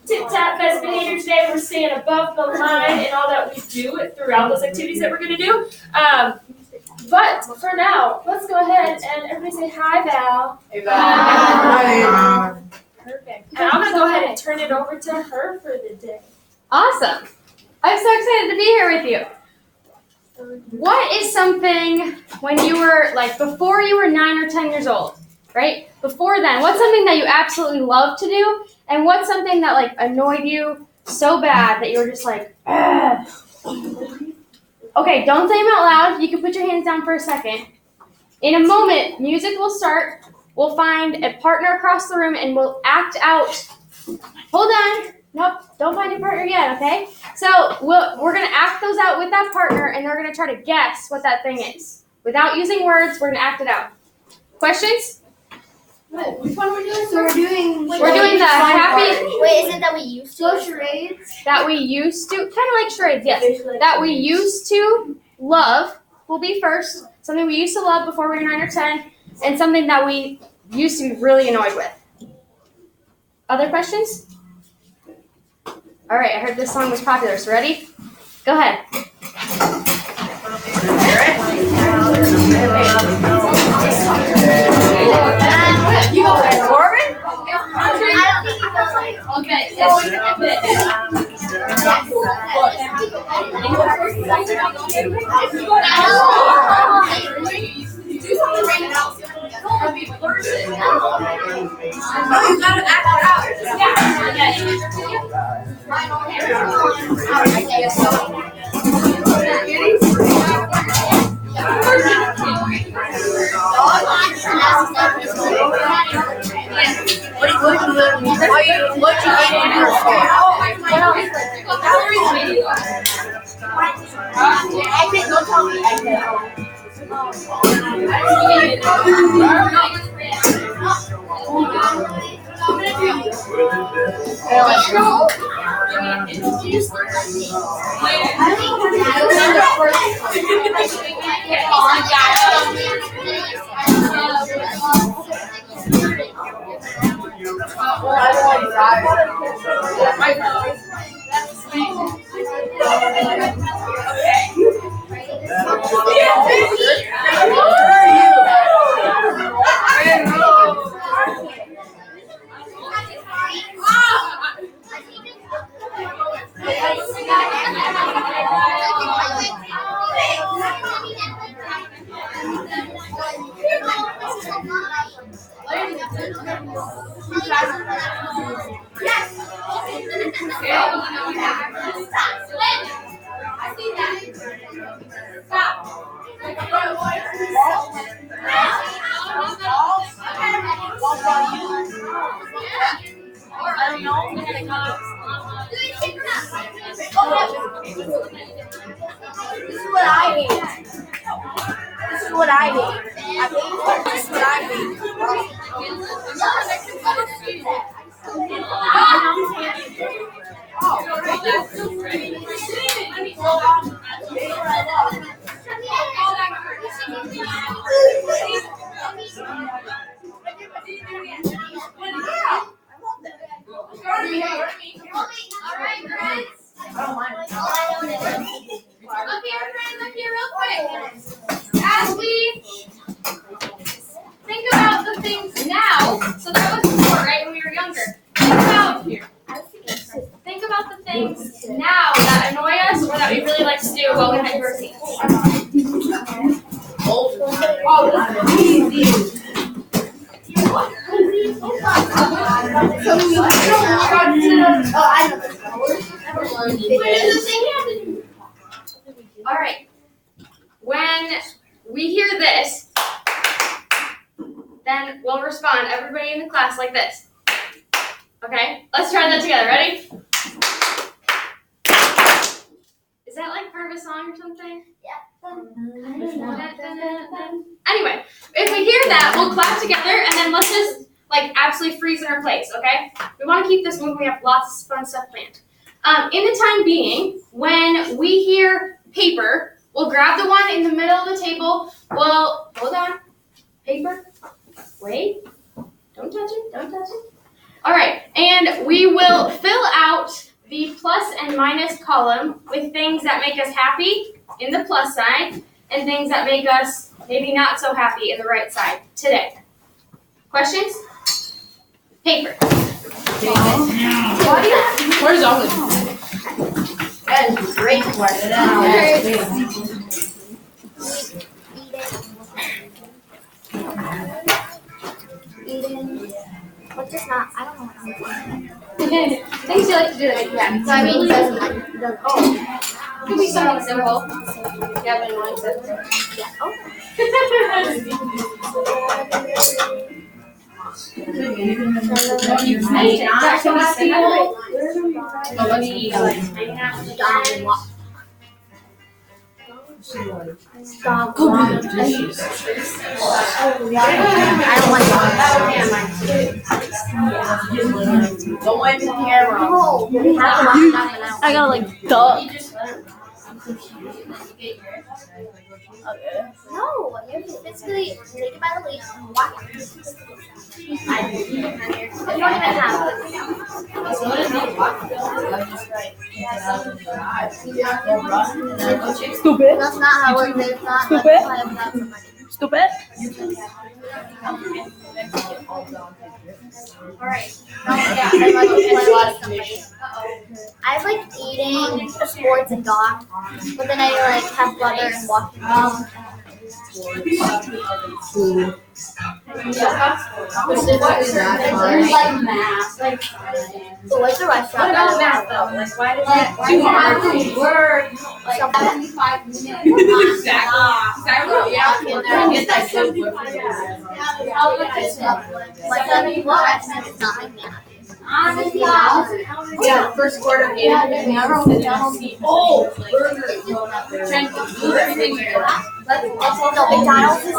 tit-tat best behavior today. We're staying above the line in all that we do throughout those activities that we're going to do. But for now, let's go ahead and everybody say hi, Val. Hey, Val. Hi. Perfect. And I'm going to go ahead and turn it over to her for the day. Awesome. I'm so excited to be here with you. What is something when you were, like, before you were 9 or 10 years old, right? Before then, what's something that you absolutely love to do? And what's something that, like, annoyed you so bad that you were just like, ugh. Okay, don't say them out loud. You can put your hands down for a second. In a moment, music will start. We'll find a partner across the room and we'll act out. Hold on. Nope, don't find your partner yet, okay? So we're going to act those out with that partner, and they're going to try to guess what that thing is. Without using words, we're going to act it out. Questions? Which one are we doing? So we're doing the happy... Wait, is it that we used to? Charades. That we used to, kind of like charades, yes. That we used to love will be first. Something we used to love before we were 9 or 10, and something that we used to be really annoyed with. Other questions? All right, I heard this song was popular, so ready? Go ahead. You go ahead, Corbin? Okay. As we think about the things now, so that was before, right, when we were younger. Think about the things now that annoy us or that we really like to do while we had your seats. Oh, this is easy. All right. When we hear this, then we'll respond, everybody in the class, like this. Okay? Let's try that together. Ready? Is that like part of a song or something? Yeah. Anyway, if we hear that, we'll clap together, and then let's just absolutely freeze in our place, okay? We want to keep this moving. We have lots of fun stuff planned. In the time being, when we hear paper, we'll grab the one in the middle of the table. Well, hold on. Paper. Wait. Don't touch it. Don't touch it. All right. And we will fill the plus and minus column with things that make us happy in the plus side and things that make us maybe not so happy in the right side today. Questions? Paper. Where's Owen? That is a great question. What's just not? I don't know what Things you like to do that make you happy. So I mean, doesn't Could be something simple. Yeah, but mine says yeah. Oh. Stop. I don't like Don't wipe the camera. No. I gotta like duck. No, you have to physically take it by the waist and walk it. You don't even have Stupid. That's not how it is. Not Stupid. Stupid. Alright. I like eating sports and dog, but then I like have brother and walking. Like math. Like, So what's the restaurant? what about math though? Like, why does that? Why do you have to work like 75 minutes? Like some people restaurant is not like that. Yeah, first quarter game. Oh, burger. Trying to do everything there. No, McDonald's is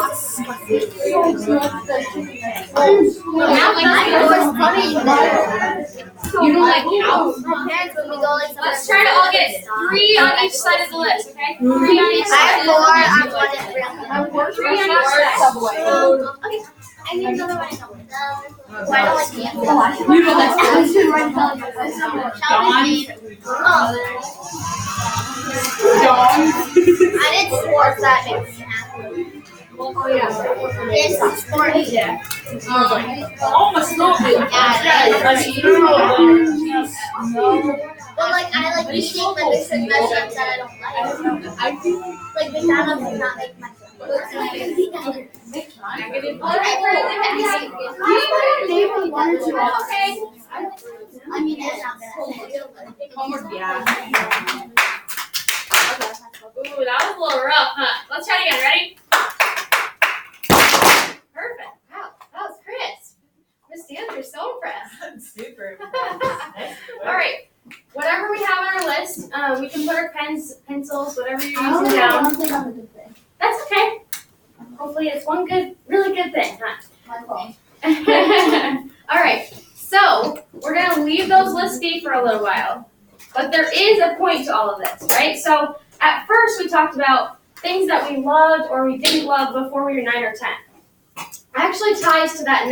You don't like cows? My parents, when we go like somewhere. Let's try to all get 3 on each side of the list, okay? 3 on each I side. have 4. I'm one at 3. 3 on each side. Okay. I need another one. Why don't I like You don't like I did sports that makes me happy. Oh yeah. It's sports. Yeah. Almost not. But like I like eating, but there's certain restaurants that I don't like. Like McDonald's does not make my I mean, it's not bad. Homework, yeah. Ooh, that was a little rough, huh? Let's try it again. Ready? Perfect. Wow, that was crisp. Miss Dan, you're so impressed. Super. All right. Whatever we have on our list, we can put our pens, pencils, whatever you're using down. That's okay. Hopefully it's one good, really good thing, huh? All right. So we're gonna leave those lists be for a little while, but there is a point to all of this, right? So at first we talked about things that we loved or we didn't love before we were 9 or 10. Actually ties to that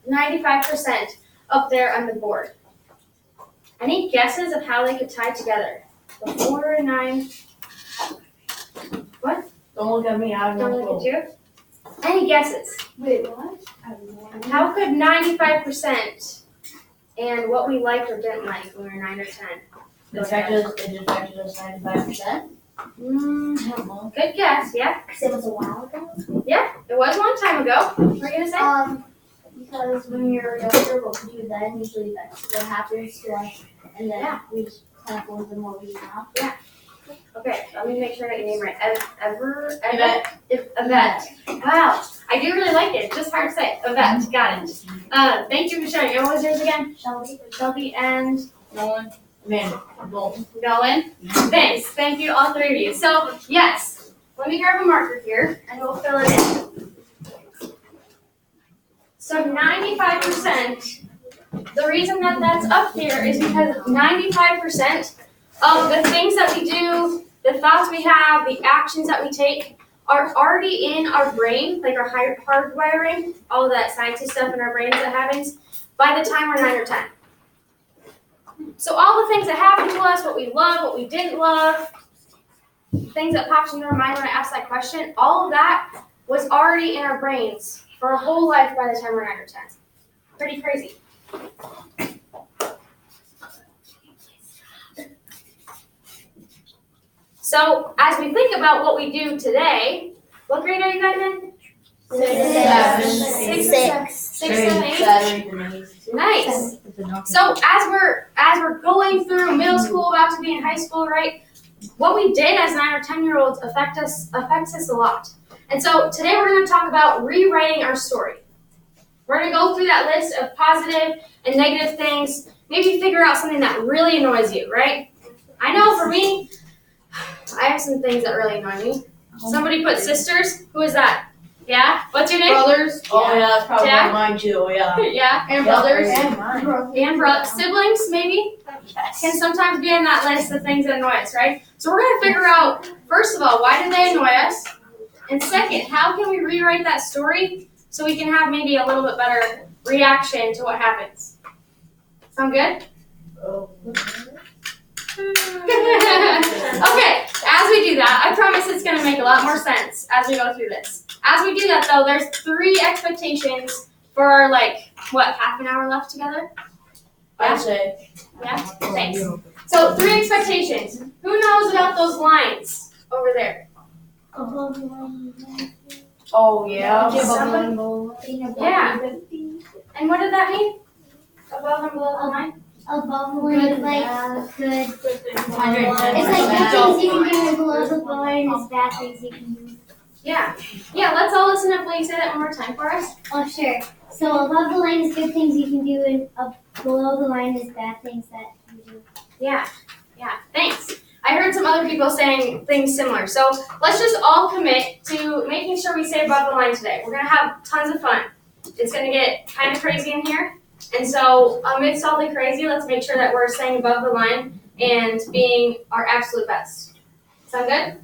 95% up there on the board. Any guesses of how they could tie together? Before 9. What? Don't look at me. I have Don't no look at clue. you. Any guesses? Wait, what? How could 95% and what we liked or didn't like when we were 9 or 10? It just factors us 95%. I don't know. Good guess, yeah. Because it was a while ago. Yeah, it was a long time ago. What were you gonna say? Because when you're younger, what we do then, usually that's what happens to us. And then we just kind of go into more we do now. Okay, let me make sure I got your name right. Yvette. Yvette. Wow, I do really like it. It's just hard to say. Yvette, got it. Thank you for sharing. And what was yours again? Shelby and Nolan. Man, no. Nolan. Thanks. Thank you, all 3 of you. So, yes, let me grab a marker here and we'll fill it in. So 95%, the reason that that's up here is because 95% of the things that we do, the thoughts we have, the actions that we take are already in our brain, like our hardwiring, all of that sciencey stuff in our brains that happens by the time we're 9 or 10. So all the things that happened to us, what we loved, what we didn't love, things that popped into our mind when I asked that question, all of that was already in our brains for our whole life by the time we're 9 or 10. Pretty crazy. So as we think about what we do today, what grade are you guys in? 6. 6, 7, 8. Nice. So as we're going through middle school, about to be in high school, right? What we did as 9 or 10-year-olds affects us a lot. And so today we're going to talk about rewriting our story. We're going to go through that list of positive and negative things, maybe figure out something that really annoys you, right? I know for me, I have some things that really annoy me. Somebody put sisters. Who is that? Yeah? What's your name? Brothers. Oh, yeah, that's probably Dad? mine too, yeah. Yeah. And brothers. And siblings, maybe, can sometimes be in that list of things that annoy us, right? So we're going to figure out, first of all, why did they annoy us? And second, how can we rewrite that story so we can have maybe a little bit better reaction to what happens? Sound good? Okay, as we do that, I promise it's going to make a lot more sense as we go through this. As we do that, though, there's 3 expectations for our, half an hour left together? I'd say. Yeah? Thanks. So 3 expectations. Who knows about those lines over there? Oh, yeah. Yeah. And what did that mean? Above and below the line? Above the line is like good. It's like It's good things you can do, and below the line is bad things you can do. Yeah. Yeah, let's all listen up. Will you say that one more time for us? Oh, sure. So above the line is good things you can do, and below the line is bad things that you do. Yeah. Yeah. Thanks. I heard some other people saying things similar. So let's just all commit to making sure we say above the line today. We're going to have tons of fun. It's going to get kind of crazy in here. And so amidst all the crazy, let's make sure that we're staying above the line and being our absolute best. Sound good?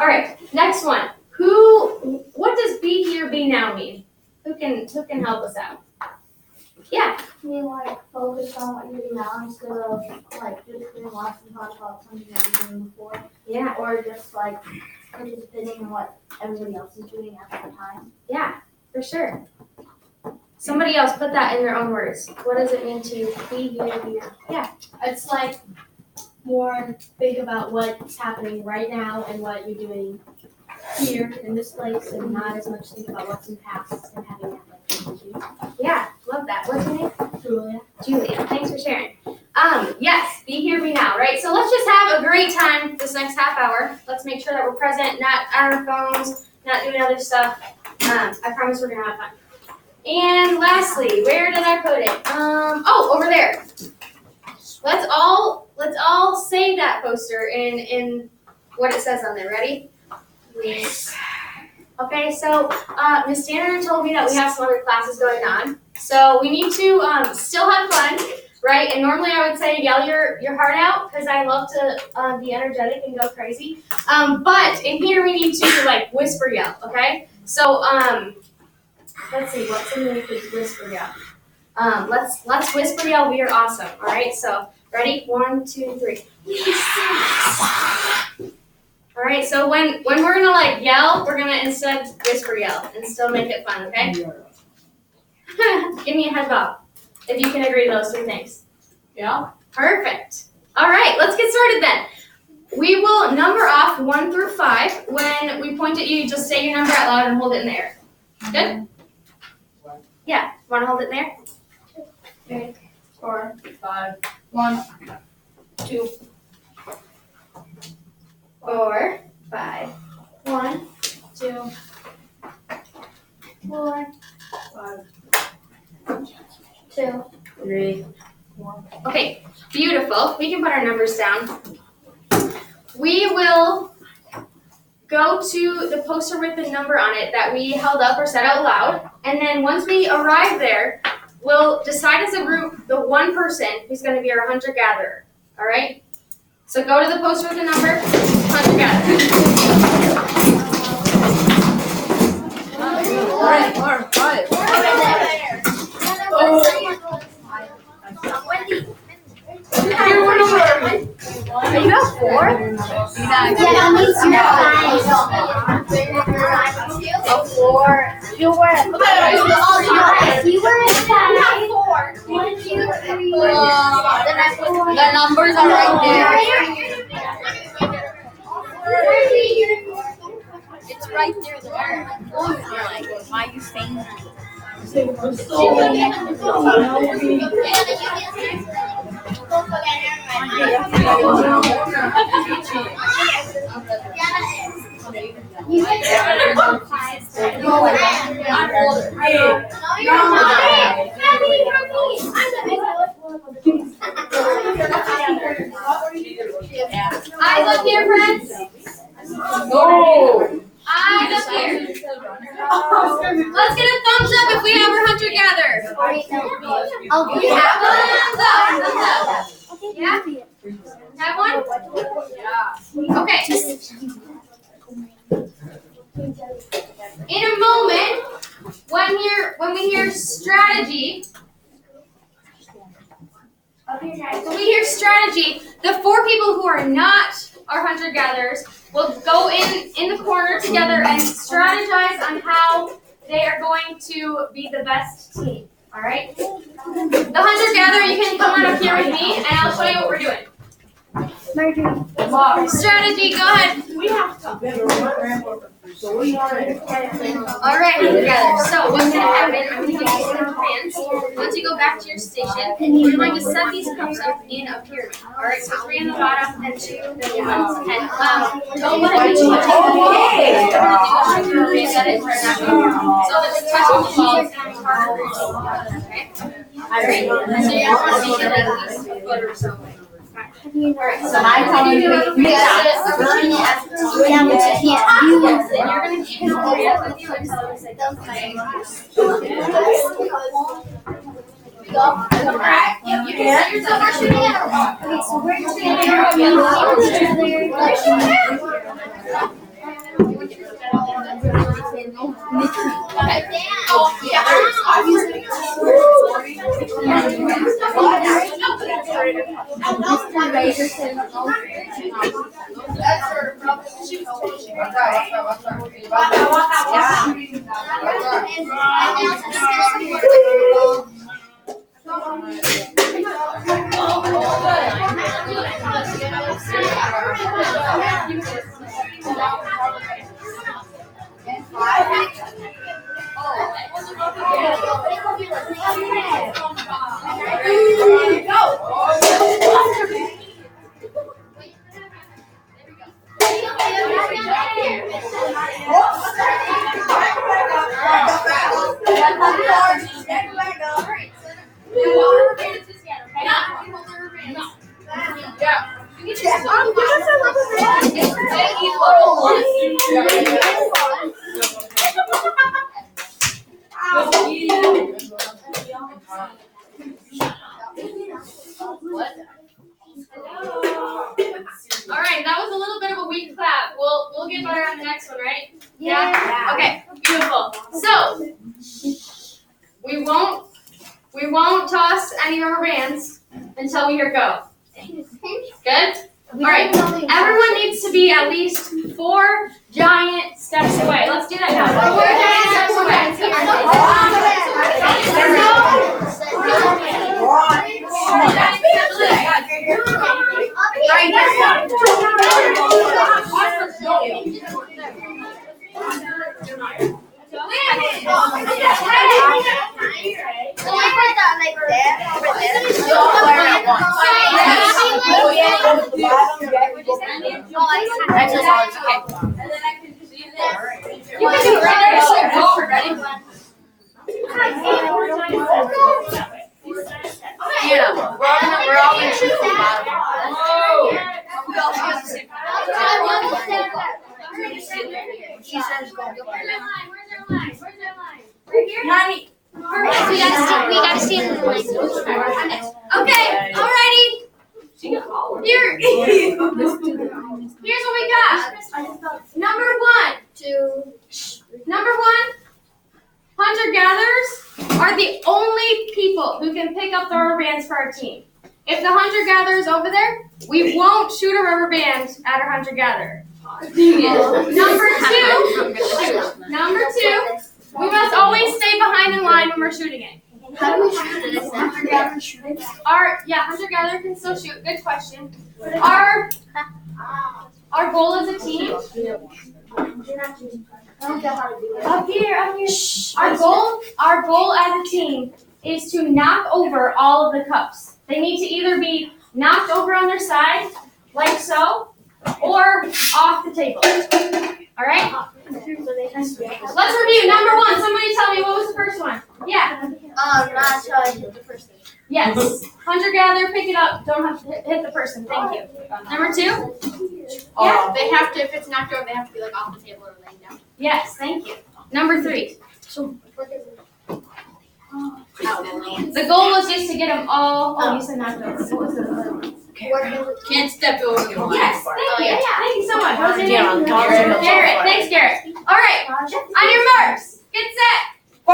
All right, next one. What does be here, be now mean? Who can help us out? Yeah. You focus on what you're doing now instead of just doing lots and talk about something that you're doing before. Yeah. Or just participating in what everybody else is doing at the time. Yeah, for sure. Somebody else put that in their own words. What does it mean to be here, be now? Yeah. It's more think about what's happening right now and what you're doing here in this place, and not as much think about what's in the past and having that change. Yeah, love that. What's your name? Julia. Julia, thanks for sharing. Yes, be here, be now, right? So let's just have a great time this next half hour. Let's make sure that we're present, not on our phones, not doing other stuff. I promise we're gonna have fun. And lastly, where did I put it? Over there. Let's all say that poster in what it says on there. Ready? Yes. Okay, so Miss Tanner told me that we have some other classes going on. So we need to still have fun, right? And normally I would say yell your heart out because I love to be energetic and go crazy. But in here we need to whisper yell, okay? So let's see, what's something we could whisper yell? Let's whisper yell, we are awesome, all right? So ready? 1, 2, 3. All right, so when we're gonna yell, we're gonna instead whisper yell and still make it fun, okay? Give me a head bob if you can agree to those 3 things. Yeah. Perfect. All right, let's get started then. We will number off 1 through 5. When we point at you, just say your number out loud and hold it in the air. Good? Yeah. Want to hold it there? 3, 4, 5, 1, 2. 4, 5. 1, 2, 4, 5, 2. 3. Okay, beautiful. We can put our numbers down. We will go to the poster with the number on it that we held up or said out loud. And then once we arrive there, we'll decide as a group the one person who's going to be our hunter-gatherer. All right? So go to the poster with the number, hunter-gatherer. 4, 5. You're one You got 4? Yeah, that means you're A 4. You were at 5. 1, 2, 3. The numbers are right there. It's right there. Why are you saying that? Eyes up here, friends. No. Eyes up here. Let's get a thumbs up if we have our hunter gatherers. We have thumbs up. Yeah? Have one? Okay. In a moment, when we hear strategy, the 4 people who are not our hunter-gatherers will go in the corner together and strategize on how they are going to be the best team. All right? The hunter-gatherer, you can come on up here with me, and I'll show you what we're doing. Strategy, go ahead. We have to. All right, hunter-gatherers. So what's going to happen, I'm going to give you some commands. Once you go back to your station, you're going to set these cups up in a pyramid. All right, so 3 on the bottom and 2 on the ends. And don't let it be too much. Reset it for that. So that it's touching the balls and it's harder for you. Okay? All right. And so you're going to make it at least a foot or so away. Alright, so I'm telling you, and you're going to keep your hands with you until I say go. Alright, you can set yourself or shoot it. Okay, so we're just gonna Alright, that was a little bit of a weak clap. We'll get better on the next one, right? Yeah? Okay, beautiful. So we won't toss any rubber bands until we hear go. Good? Alright, everyone needs to be at least 4 giant steps away. Let's do that now. 4 giant steps away. You can do it right there. Ready? We're all gonna shoot from the bottom. She says go. Where's their line? Right here? Perfect. We gotta stand in the line. Okay, alrighty. Here's what we got. Number one, hunter-gatherers are the only people who can pick up the rubber bands for our team. If the hunter-gatherer is over there, We won't shoot a rubber band at our hunter-gatherer. Number two, we must always stay behind in line when we're shooting it. How do we shoot it? Is hunter-gatherer shooting? Hunter-gatherer can still shoot. Good question. Our goal as a team. I don't get how to do it. Up here. Our goal as a team is to knock over all of the cups. They need to either be knocked over on their side, like so, or off the table. All right? Let's review. Number one. Somebody tell me, what was the first one? Yeah. Not showing the first thing. Yes. Hunter-gatherer, pick it up. Don't have to hit the person. Thank you. Number two? Yeah. They have to, if it's knocked over, they have to be like off the table or laying down. Yes, thank you. Number three. The goal was just to get them all. Oh, you said knocked over. What was the other one? Can't step over the line. Yes, thank you. Thank you so much. What was your Yeah, name? Garrett. Garrett. Thanks, Garrett. All right. On your marks. Get set. Go.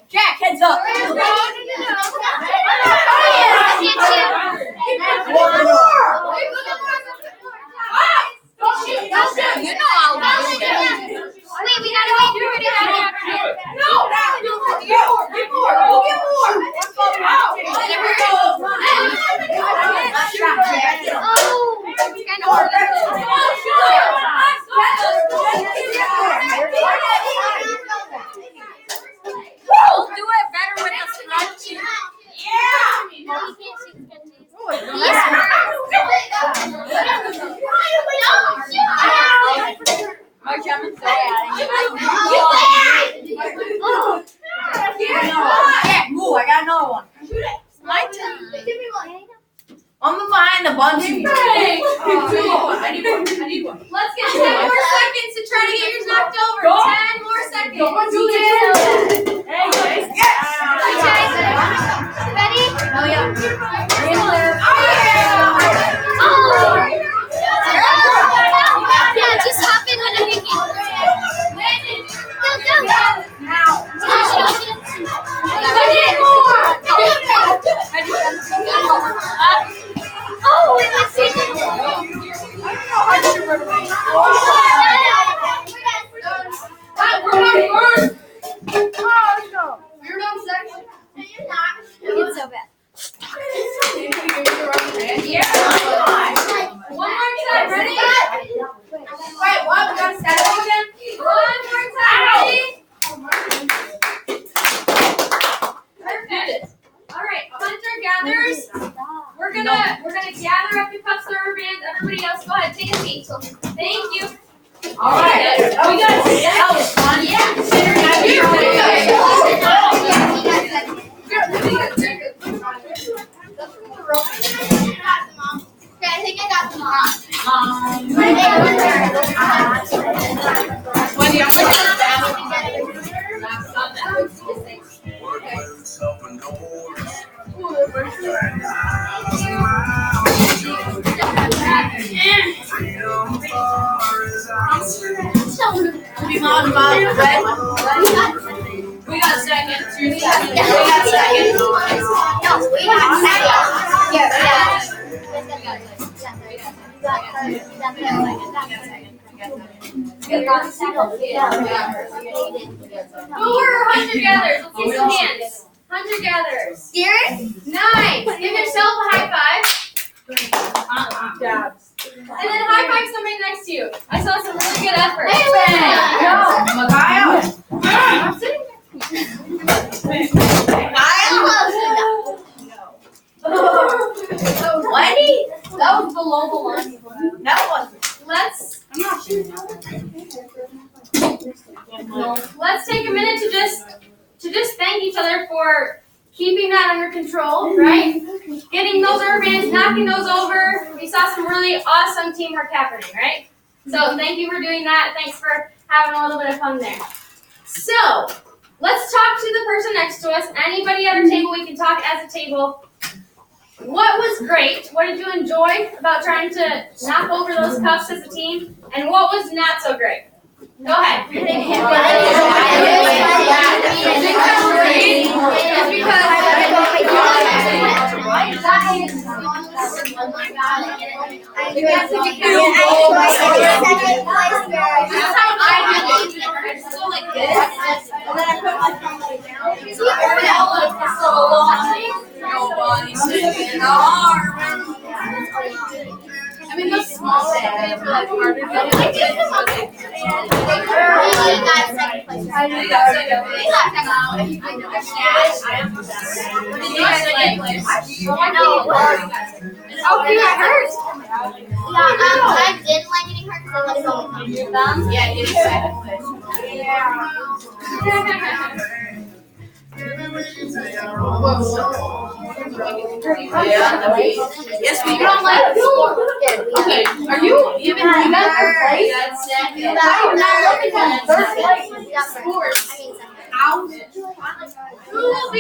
Jack, heads up. You know I'll do it. Wait, we gotta wait through it. No, get more. We'll do it better with the scrunchie. March, I'm so Move, I got another one. My turn. I'm behind the bungee. I need one. Let's get 10 more seconds to try to get yours knocked over. Go. 10 more seconds. Hey, guys. Ready? Oh, yeah. Yeah, just hop in when I'm making. Oh, let's see. It's so bad. One more time. Ready? Wait, what? We gotta stand up again? One more time. Ready? Perfect. All right, hunter-gatherers. We're gonna gather up your cups, rubber bands. Everybody else, go ahead, take a seat. Thank you. All right. We got That was fun. I think I got them all. We got a second. We got a second. No, we got second. Who were hunter-gatherers? Let's see some hands. Hunter-gatherers. Nice. Give yourself a high five. And then high five somebody next to you. I saw some really good effort. That was below the line. That was. Let's take a minute to just thank each other for keeping that under control, right? Getting those rubber bands, knocking those over. We saw some really awesome teamwork happening, right? So thank you for doing that. Thanks for having a little bit of fun there. So let's talk to the person next to us. Anybody at our table, we can talk as a table. what was great? What did you enjoy about trying to knock over those cups as a team? And what was not so great? Go ahead. I mean, those small things are like harder than Oh, you got hurt? I didn't like getting hurt because I let it go on your thumb. Yeah, getting second place. Yes, we don't like sport. Okay, are you even you got third place? Who will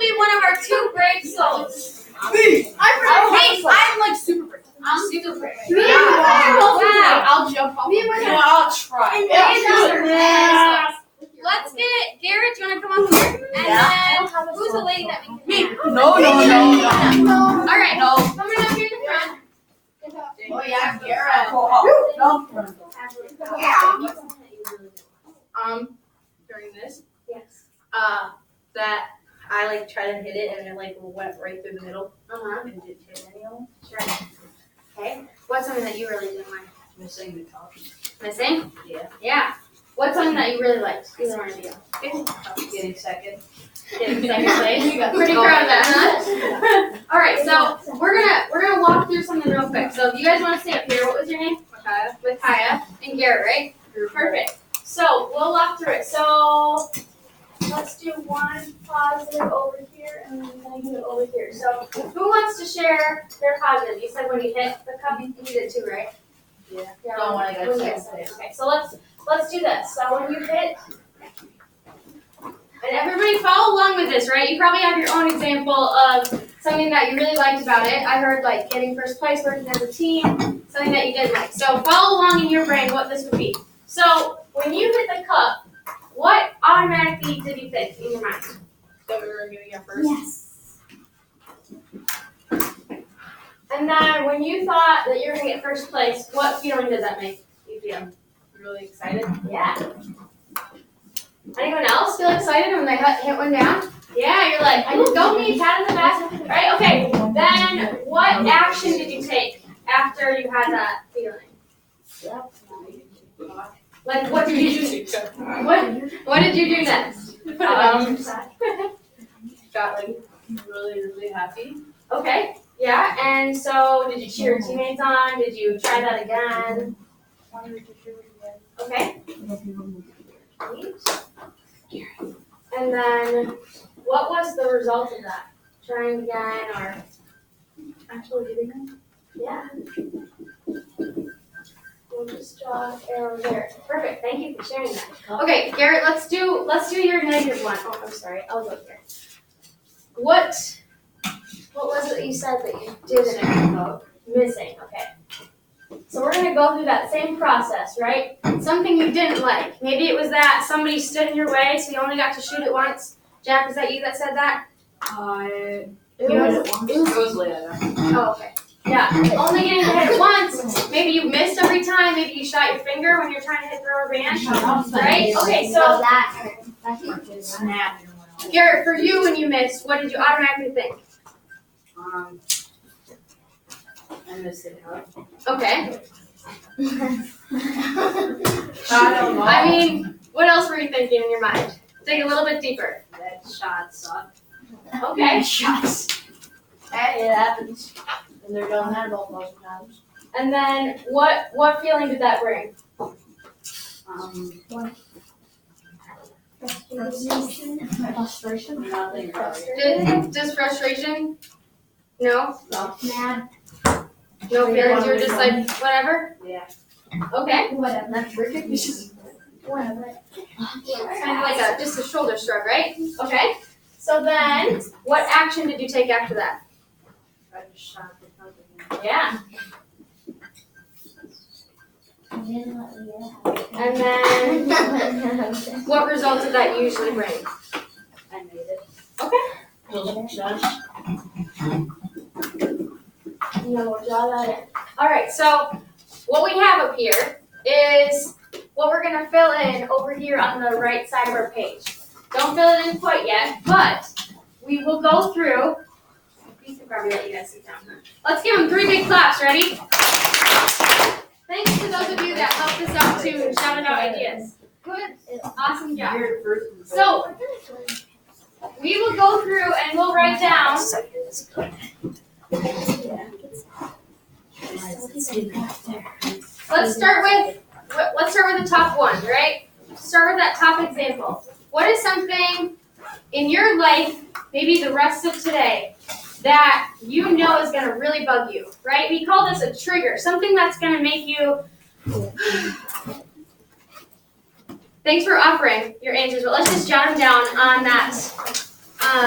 be one of our two brave souls? I'm like super brave. I'm super brave. Wow. I'll jump off. I'll try. Let's get Garrett. Do you want to come up here? And then who's the lady that we can? No. All right. No. Coming up here in the front. Oh yeah, Garrett. During this, Yes. that I like tried to hit it and it like went right through the middle and didn't hit any of them. Sure. Okay. What's something that you really didn't like? Missing the top. Missing? Yeah. Yeah. What's something that you really liked? Either one of you. Getting second. Getting second place. Pretty proud of that, huh? All right. So we're gonna walk through something real quick. So if you guys want to stay up here, what was your name? Micaiah and Garrett, right? Perfect. So we'll walk through it. So let's do one positive over here and then negative over here. So who wants to share their positive? You said when you hit the cup, you did too, right? Yeah. Yeah. No, when I got when you second hit place. Okay. So let's do this. So when you hit, and everybody follow along with this, right? You probably have your own example of something that you really liked about it. I heard like getting first place, working as a team, something that you didn't like. So follow along in your brain what this would be. So when you hit the cup, what automatically did you think in your mind? That we were gonna get first. Yes. And then when you thought that you were gonna get first place, what feeling did that make you feel? Really excited. Yeah. Anyone else feel excited when they hit one down? Yeah, you're like, ooh, go me, pat in the back. All right, okay. Then what action did you take after you had that feeling? Like, what did you do? What did you do next? Put it on. Got like really happy. Okay. Yeah. And so, did you cheer your teammates on? Did you try that again? Okay. And then, what was the result of that? Trying again, or Actually getting it. yeah. We'll just draw an arrow there. Perfect. Thank you for sharing that. Okay, Garrett, let's do your negative one. Oh, I'm sorry. I'll go here. What was it that you said that you didn't vote? Missing. Okay. So we're gonna go through that same process, right? Something you didn't like. Maybe it was that somebody stood in your way, so you only got to shoot it once. Jack, was that you that said that? It was later. Oh, okay. Yeah, only getting to hit it once. Maybe you missed every time. Maybe you shot your finger when you're trying to hit the rubber band. Right? Okay, so Snap. Garrett, for you when you missed, what did you automatically think? I missed it out. Okay. I don't know. I mean, what else were you thinking in your mind? Dig a little bit deeper. That shot sucked. Okay. Shots. Hey, it happens. And they're done that about most times. And then what feeling did that bring? Frustration. Nothing really. Just frustration? No? Mad. No feelings? You were just like, whatever? Yeah. Okay. Whatever. That's whatever. Kind of like just a shoulder shrug, right? Okay. So then, what action did you take after that? I just shot the fuck Yeah. I didn't let you And then, what result did that usually bring? I made it. No job at it. All right, so what we have up here is what we're gonna fill in over here on the right side of our page. Don't fill it in quite yet, but we will go through. We can probably let you guys sit down. Let's give them 3 big claps. Ready? Thanks to those of you that helped us out too and shouted out ideas. Good, awesome job. So we will go through and we'll write down. Let's start with the top one, right? Start with that top example. What is something in your life, maybe the rest of today, that you know is going to really bug you, right? We call this a trigger, something that's going to make you. Thanks for offering your answers, but let's just jot them down on that.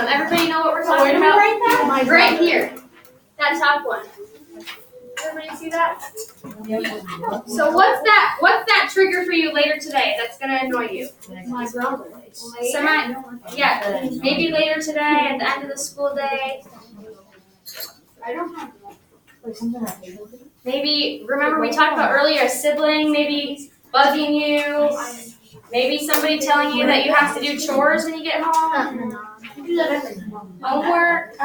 Everybody know what we're talking about? Right here, that top one. Everybody see that? So what's that trigger for you later today that's gonna annoy you? My brother. Yeah, maybe later today at the end of the school day. I don't have Maybe remember we talked about earlier a sibling maybe bugging you. Maybe somebody telling you that you have to do chores when you get home. Homework.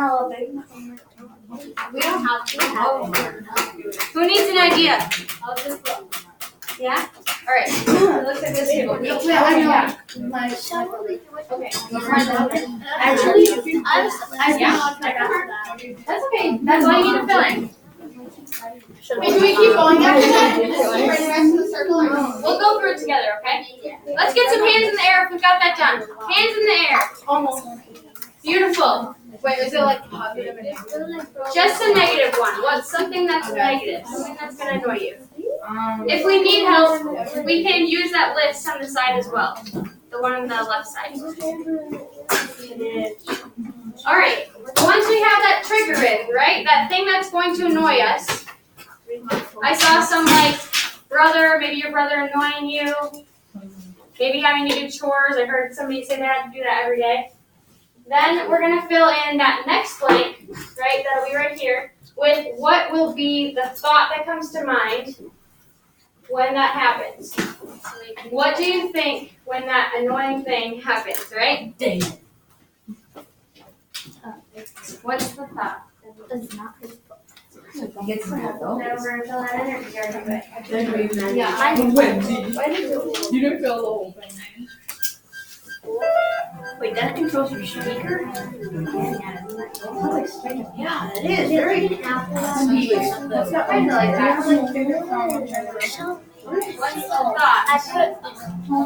We don't have to have it. Who needs an idea? I'll just look. Yeah? Alright. It looks like this table. Yeah. Actually, That's okay. That's all you need to fill in. Wait, do we keep going after that? We'll go through it together, okay? Let's get some hands in the air if we got that done. Hands in the air. Almost. Beautiful. Wait, is it like positive and negative? Just a negative one. What's something that's negative? Something that's going to annoy you. If we need help, we can use that list on the side as well. The one on the left side. All right. Once we have that trigger in, right? That thing that's going to annoy us. I saw some brother, maybe your brother annoying you. Maybe having to do chores. I heard somebody say they had to do that every day. Then we're going to fill in that next blank, right? That'll be right here, with what will be the thought that comes to mind when that happens. What do you think when that annoying thing happens, right? What's the thought? It's not his fault. Then we're going to fill that in, or did you already do it? Yeah, You didn't fill the whole thing. Wait, that controls your speaker? Yeah, it is. Very. What's the thought?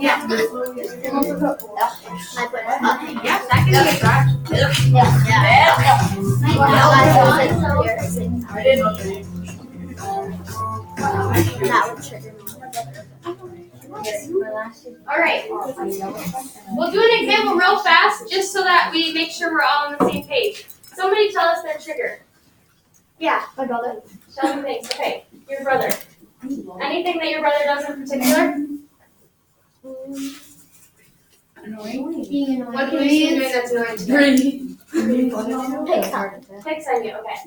Yeah. Yeah, that can be a thought. I didn't know. That would trigger me. All right. We'll do an example real fast, just so that we make sure we're all on the same page. Somebody tell us their trigger. Yeah. My brother. Tell me things. Okay. Your brother. Anything that your brother does in particular? Being annoying. What can you see him doing that's annoying to you? Picks on you. Okay.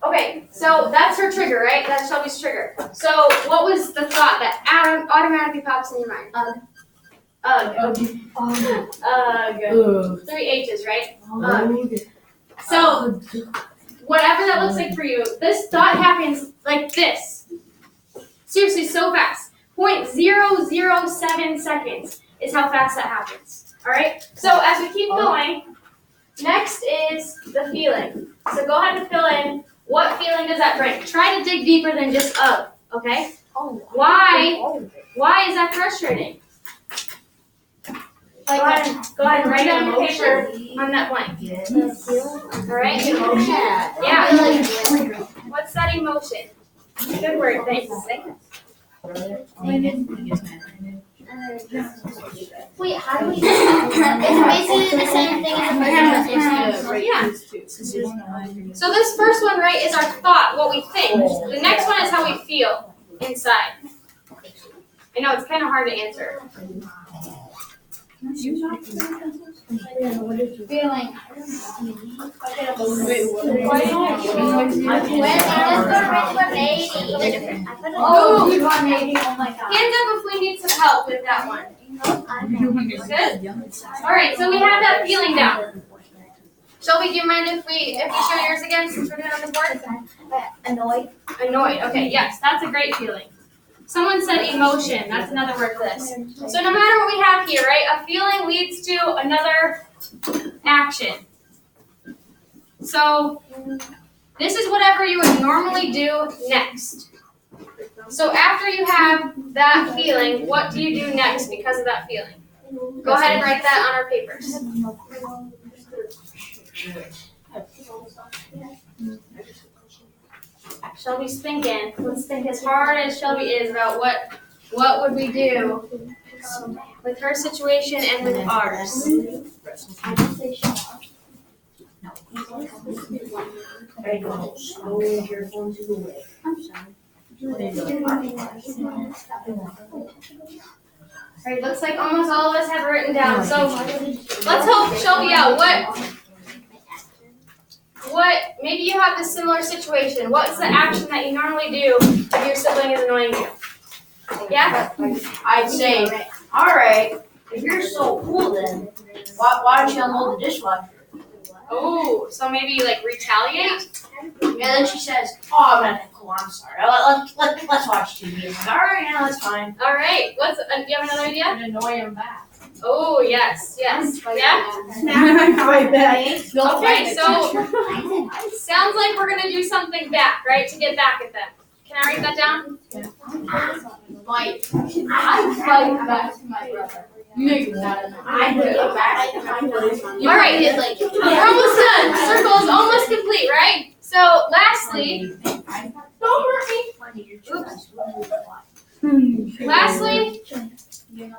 Okay, so that's her trigger, right? That's Shelby's trigger. So what was the thought that automatically pops in your mind? Ugh. Ugh. 3 H's, right? So whatever that looks like for you, this thought happens like this. Seriously, so fast. 0.007 seconds is how fast that happens. All right? So as we keep going, next is the feeling. So go ahead and fill in what feeling does that bring. Try to dig deeper than just ugh, okay? Why is that frustrating? Go ahead and write it on your paper on that blank. All right? Yeah. What's that emotion? Good word, thanks. Wait, how do we? It's basically the same thing as the first one. So this first one, right, is our thought, what we think. The next one is how we feel inside. I know it's kind of hard to answer. Feeling. Oh, hands up if we need some help with that one. Good? All right, so we have that feeling down. Shelby, do you mind if we show yours again since we're doing it on the board? Annoyed. Annoyed. Okay, yes, that's a great feeling. Someone said emotion. That's another word for this. So no matter what we have here, right, a feeling leads to another action. So this is whatever you would normally do next. So after you have that feeling, what do you do next because of that feeling? Go ahead and write that on our papers. Shelby's thinking. Let's think as hard as Shelby is about what would we do with her situation and with ours. Alright, looks like almost all of us have it written down. So let's help Shelby out. What, maybe you have this similar situation. What's the action that you normally do if your sibling is annoying you? Yeah? I'd say, all right, if you're so cool, then why don't you unload the dishwasher? Oh, so maybe you like retaliate? And then she says, oh, I'm not that cool. I'm sorry. Let's watch TV. I'm like, all right, yeah, that's fine. All right. Do you have another idea? And annoy him back. Oh, yes. Yeah? Right back. Okay, so sounds like we're gonna do something back, right? To get back at them. Can I write that down? Fight. I fight back to my brother. I do it back. All right. We're almost done. Circle is almost complete, right? So lastly, lastly,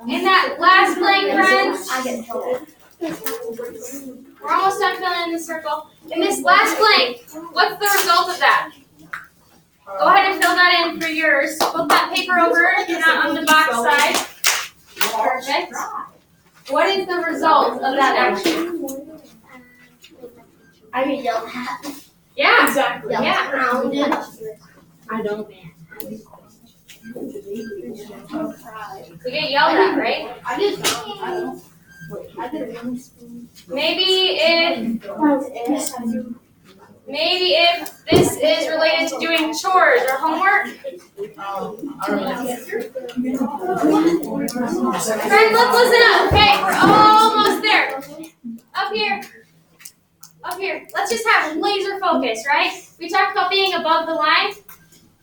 in that last blank, friends, I get in trouble. we're almost done filling in the circle. In this last blank, what's the result of that? Go ahead and fill that in for yours. Flip that paper over if you're not on the box side. Perfect. What is the result of that action? I get yelled at. Yeah. Exactly. Yeah. Grounded. I don't. We get yelled at, right? I don't. Maybe if this is related to doing chores or homework. Friends, let's listen up. Okay, we're almost there. Up here. Up here. Let's just have laser focus, right? We talked about being above the line.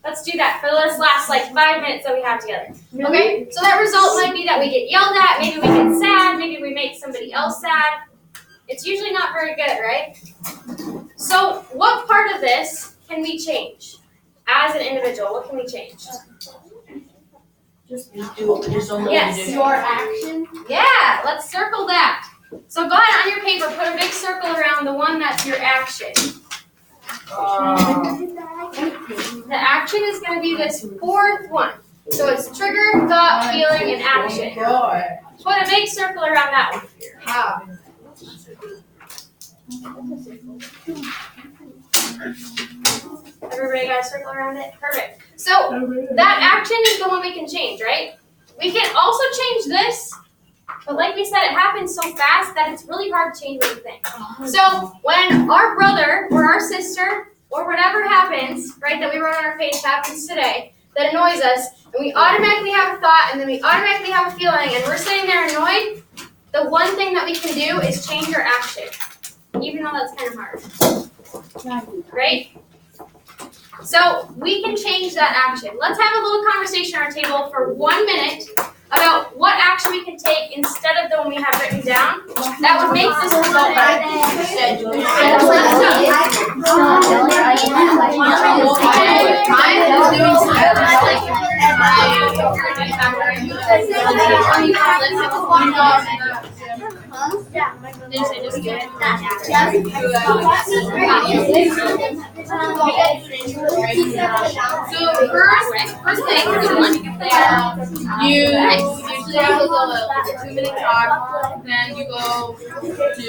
Let's do that for this last 5 minutes that we have together. Okay? So that result might be that we get yelled at, maybe we get sad, maybe we make somebody else sad. It's usually not very good, right? So what part of this can we change? As an individual, what can we change? Just do it. Just unload the Yes. dishwasher. Your action. Yeah, let's circle that. So go ahead on your paper, put a big circle around the one that's your action. The action is going to be this fourth one. So it's trigger, thought, feeling, and action. Put a big circle around that one. How? Everybody got a circle around it? Perfect. So that action is the one we can change, right? We can also change this, but like we said, it happens so fast that it's really hard to change what you think. So when our brother or our sister or whatever happens, right, that we wrote on our page happens today, that annoys us, and we automatically have a thought, and then we automatically have a feeling, and we're sitting there annoyed, the one thing that we can do is change our action, even though that's kind of hard, right? So we can change that action. Let's have a little conversation at our table for 1 minute about what action we can take instead of the one we have written down that would make this result better. First thing, you usually go a 2-minute talk, then you go to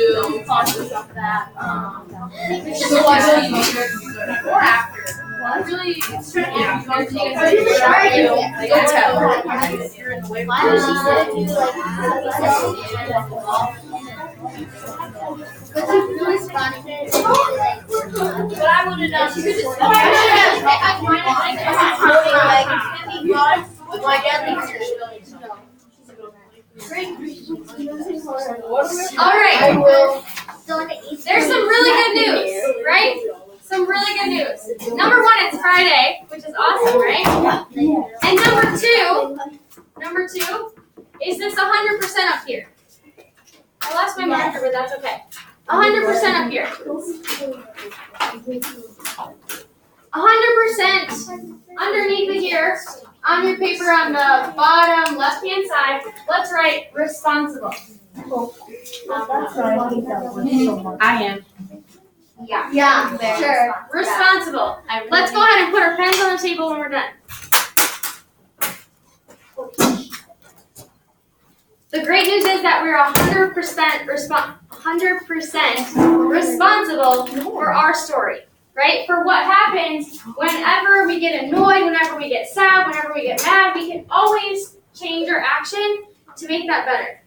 before after. Really, it's tricky. Go tell. Why does she say do What I would have done is just. My dad thinks you're All right. I will. There's some really good news, right? Some really good news. Number one, it's Friday, which is awesome, right? And number two, is this 100% up here? I lost my marker, but that's okay. 100% up here. 100% underneath it here, on your paper on the bottom left-hand side, let's write responsible. I am. Yeah, sure. Responsible. Let's go ahead and put our pens on the table when we're done. The great news is that we're 100% responsible for our story, right? For what happens whenever we get annoyed, whenever we get sad, whenever we get mad, we can always change our action to make that better.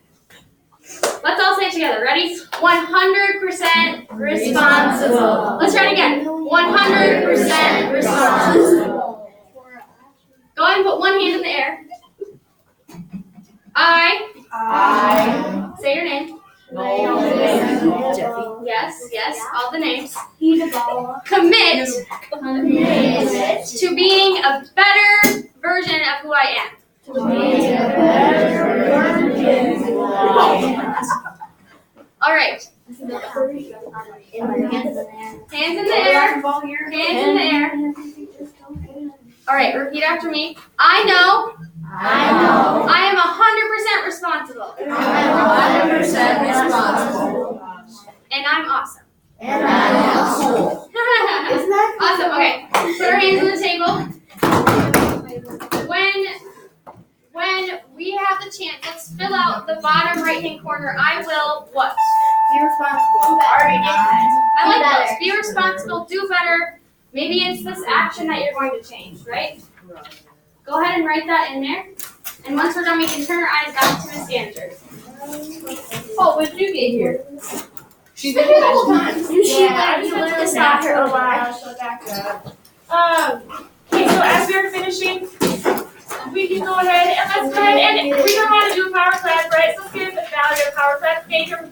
Let's all say it together. Ready? 100% responsible. Let's try it again. 100% responsible. Go ahead and put one hand in the air. I. Say your name. Yes, all the names. Commit to being a better version of who I am. All right. Hands in the air. Hands in the air. All right, repeat after me. I know. I am 100% responsible. And I'm awesome. Awesome. Okay. Put our hands on the table. When we have the chance, let's fill out the bottom right-hand corner. I will what? Be responsible. I like those. Be responsible. Do better. Maybe it's this action that you're going to change, right? Go ahead and write that in there. And once we're done, we can turn our eyes back to Miss Ganger. Oh, when did you get here? She's been here the whole time. I just went to the doctor a lot. Okay, so as we're finishing, we can go ahead and let's go ahead and we don't want to do a power class, right? So let's give Valerie a power class. Thank her for